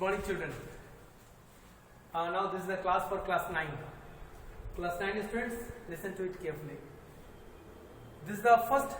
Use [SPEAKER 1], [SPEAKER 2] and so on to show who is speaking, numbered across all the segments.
[SPEAKER 1] morning, children. Now this is the class for class 9. Class 9 students, listen to it carefully. This is the first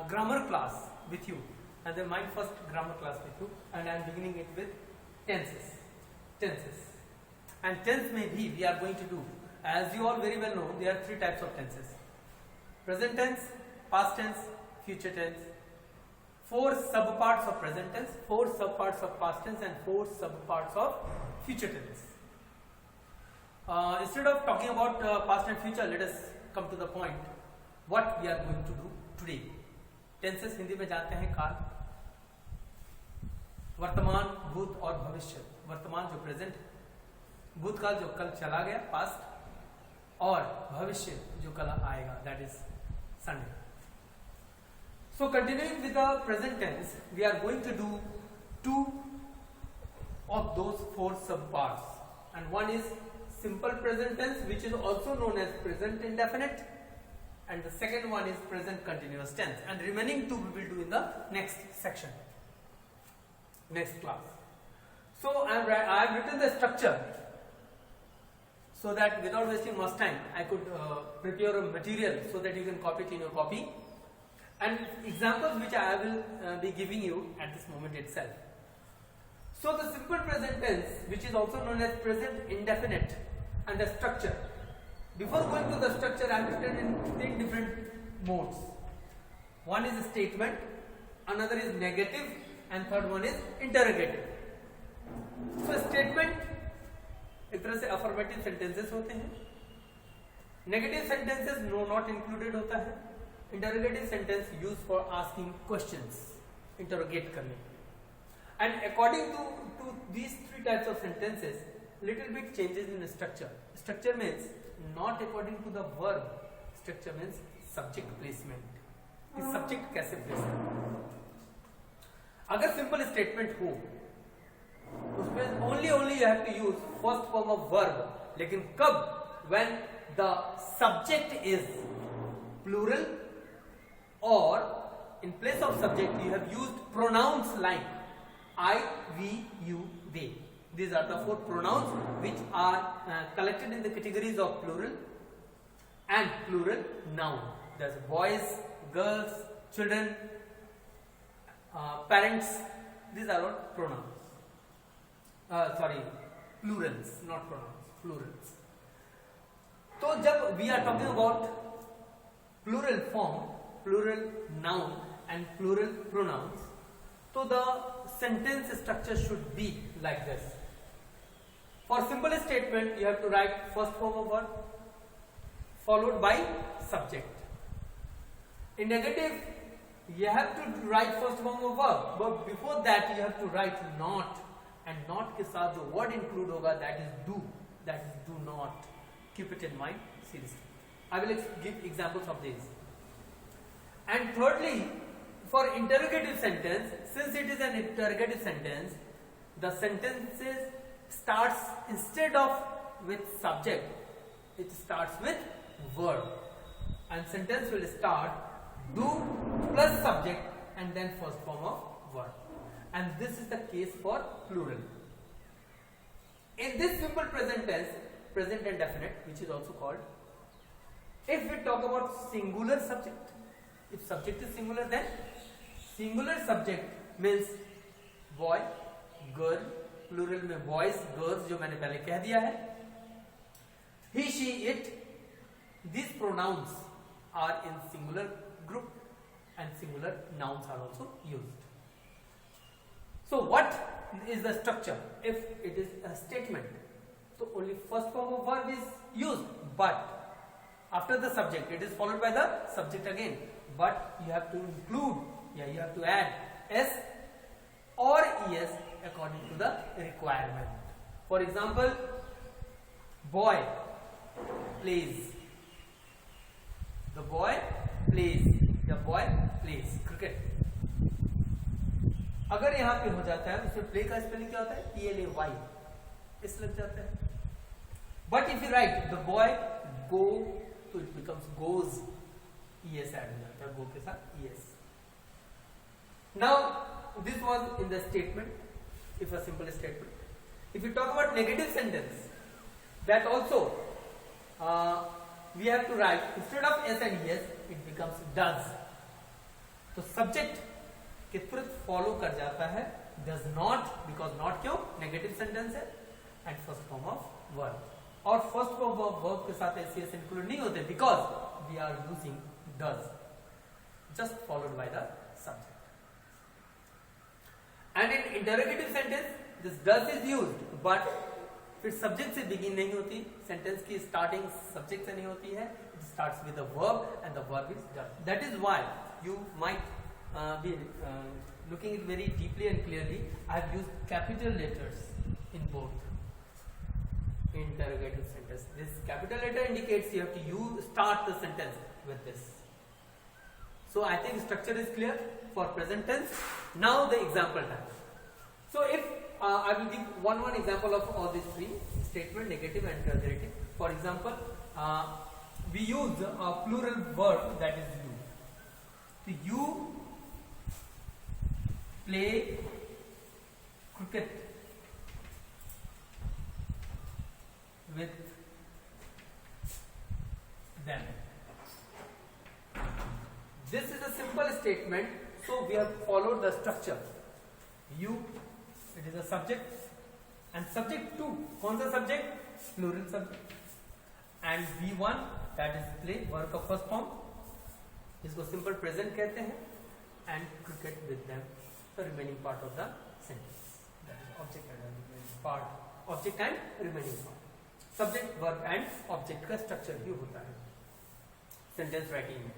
[SPEAKER 1] grammar class with you, and then my first grammar class with you, and I am beginning it with tenses. And tense may be, we are going to do, as you all very well know, there are three types of tenses: present tense, past tense, future tense. 4 subparts of present tense, 4 subparts of past tense, and 4 subparts of future tense. Instead of talking about past and future, let us come to the point. What we are going to do today. Tenses Hindi में जानते हैं काल, वर्तमान, भूत और भविष्य. वर्तमान जो प्रेजेंट, भूतकाल जो कल चला गया पास्ट, और भविष्य जो कल आएगा, that is Sunday. So continuing with the present tense, we are going to do 2 of those 4 subparts, and one is simple present tense, which is also known as present indefinite, and the second one is present continuous tense, and remaining 2 we will do in the next section, next class. So I have written the structure so that without wasting much time I could prepare a material so that you can copy it in your copy, and examples which I will be giving you at this moment itself. So the simple present tense, which is also known as present indefinite, and the structure. Before going to the structure, I have written in 3 different modes. One is a statement, another is negative, and third one is interrogative. So statement एक तरह से affirmative sentences होते हैं, negative sentences no not included होता है, interrogative sentence used for asking questions, interrogate करने. And according to these 3 types of sentences, little bit changes in structure. Structure means not according to the verb. Structure means subject placement. इस subject कैसे place करना. अगर simple statement हो, उसमें only you have to use first form of verb. लेकिन कब? When the subject is plural, or in place of subject you have used pronouns like I, we, you, they. These are the 4 pronouns which are collected in the categories of plural and plural noun. There's boys, girls, children, parents. These are all pronouns. Plurals, not pronouns, plurals. So जब we are talking about plural form, plural noun and plural pronouns, so the sentence structure should be like this. For simple statement, you have to write first form of verb followed by subject. In negative, you have to write first form of verb, but before that you have to write not, and not के साथ जो word include होगा, that is do, that is do not. Keep it in mind seriously. I will give examples of these. And thirdly, for interrogative sentence, since it is an interrogative sentence, the sentences starts instead of with subject, it starts with verb, and sentence will start do plus subject and then first form of verb, and this is the case for plural. In this simple present tense, present indefinite, which is also called, if we talk about singular subject, if subject is singular, then singular subject means boy, girl, plural में boys, girls जो मैंने पहले कह दिया है, he, she, it. These pronouns are in singular group and singular nouns are also used. So what is the structure? If it is a statement, so only first form of verb is used, but after the subject it is followed by the subject again, but you have to include, you have to add s or es according to the requirement. For example, boy plays, the boy plays, the boy plays cricket. अगर यहाँ पे हो जाता है, उसमें play का spelling क्या होता है? PLAY, इस लग जाता है. But if you write the boy go, so it becomes goes, es add हो जाता है, go के साथ es. Now this was in the statement. if a simple statement. If you talk about negative sentence, that also we have to write instead of s and yes, it becomes does. तो subject के तुरंत follow कर जाता है does not, because not क्यों, negative sentence है, and first form of verb. और first form of verb के साथ एस एस इंक्लूड नहीं होते because we are using does, just followed by the subject. And in interrogative sentence this does is used, but फिर subject से begin नहीं होती, sentence की स्टार्टिंग सब्जेक्ट से नहीं होती है, it starts with the verb and the verb is done. That is why you might be looking it very deeply and clearly. I have used capital letters in both interrogative sentence. This capital letter indicates you have to start the sentence with this. So I think structure is clear for present tense. Now the example time. So if I will give one example of all these three: statement, negative and interrogative. For example, we use a plural verb, that is you. So you play cricket with them. This is a simple statement, so we have followed the structure. You, it is a subject, and subject two, कौन सा subject? Plural subject. And V1, that is play, verb का first form, इसको simple present कहते हैं, and cricket with them the remaining part of the sentence, that is object and part, object and remaining part. Subject verb and object का structure भी होता है sentence writing में.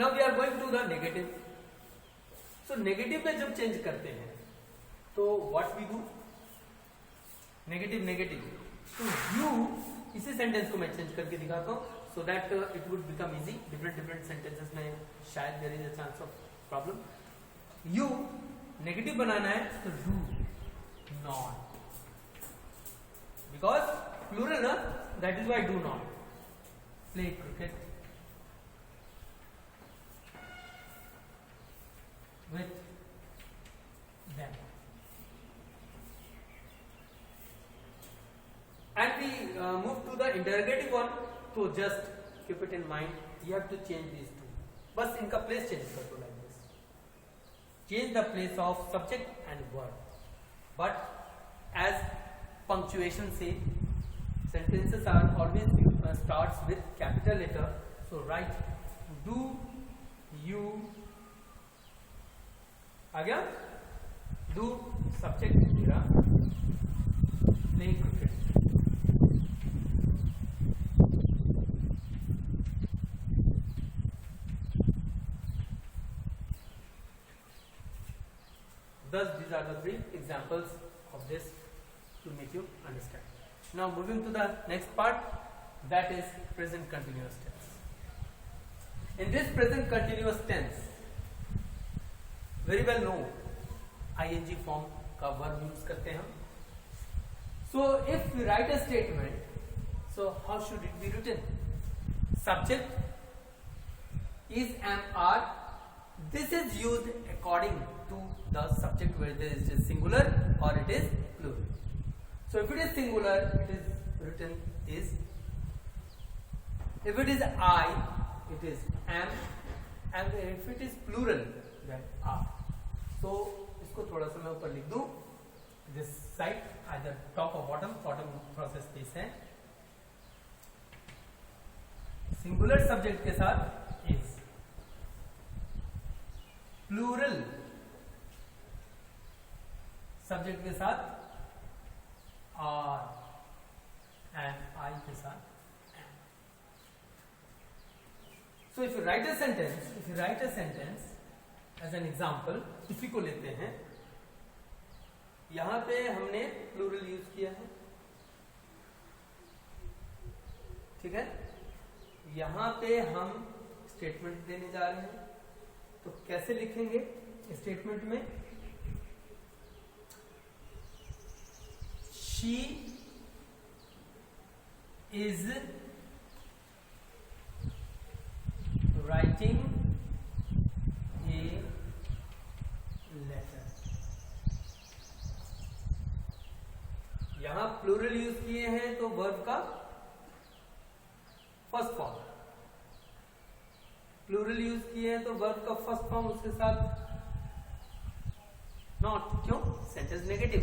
[SPEAKER 1] Now we are going to the negative. So negative में जब change करते हैं तो व्हाट वी डू, नेगेटिव. तो यू, इसी सेंटेंस को मैं चेंज करके दिखाता हूं so that it would become easy. different sentences में शायद there is a chance of problem. You negative बनाना है तो do not, because plural ना, that is why do not. Play cricket with them. And we move to the interrogative one. तो just keep it in mind, you have to change these two. बस इनका place change कर दो like this. Change the place of subject and verb. But as punctuation say, sentences are always starts with capital letter. So write do you, आ गया, do subject मेरा play cricket. Thus, these are the three examples of this to make you understand. Now, moving to the next part, that is present continuous tense. In this present continuous tense, very well know ing form का verb use करते हैं हम. So, if we write a statement, so how should it be written? Subject is am are. This is used according to the subject, whether it is singular or it is plural. So if it is singular, it is written is. If it is I, it is am, and if it is plural, then are. So इसको थोड़ा सा मैं ऊपर लिख दूं. This side, either top or bottom process space है. Singular subject के साथ is. प्लूरल सब्जेक्ट के साथ आर, एंड आई के साथ am. So if you write a sentence as an example, इसी को लेते हैं. यहां पे हमने प्लूरल यूज किया है, ठीक है. यहां पे हम स्टेटमेंट देने जा रहे हैं, तो कैसे लिखेंगे स्टेटमेंट में? She is writing a letter. यहां प्लूरल यूज किए हैं तो वर्ब का फर्स्ट फॉर्म, प्लूरल यूज किए हैं तो वर्ब का फर्स्ट फॉर्म उसके साथ नॉट, क्यों? सेंटेंस नेगेटिव,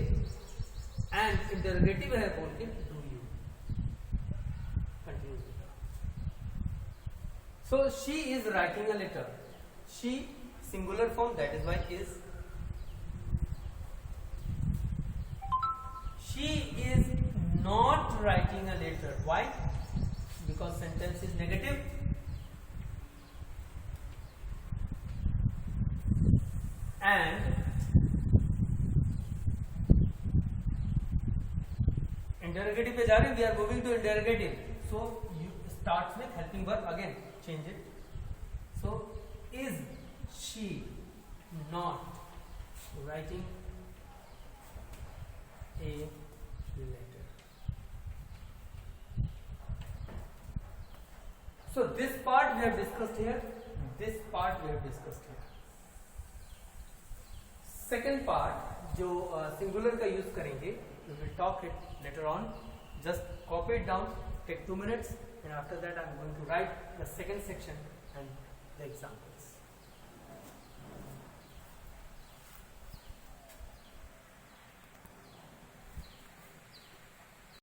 [SPEAKER 1] एंड इंटरोगेटिव है बोल के do you. Continue. So she is writing a letter, she singular form, that is why is. She is not writing a letter, why? Because sentence is negative and interrogative पे जा रहे हैं, we are moving to interrogative, so you starts with helping verb, again change it, so is she not writing a letter? So this part we have discussed here, this part we have discussed here. Second part जो singular का use करेंगे, we will talk it later on. Just copy it down, take 2 minutes, and after that I am going to write the second section and the examples.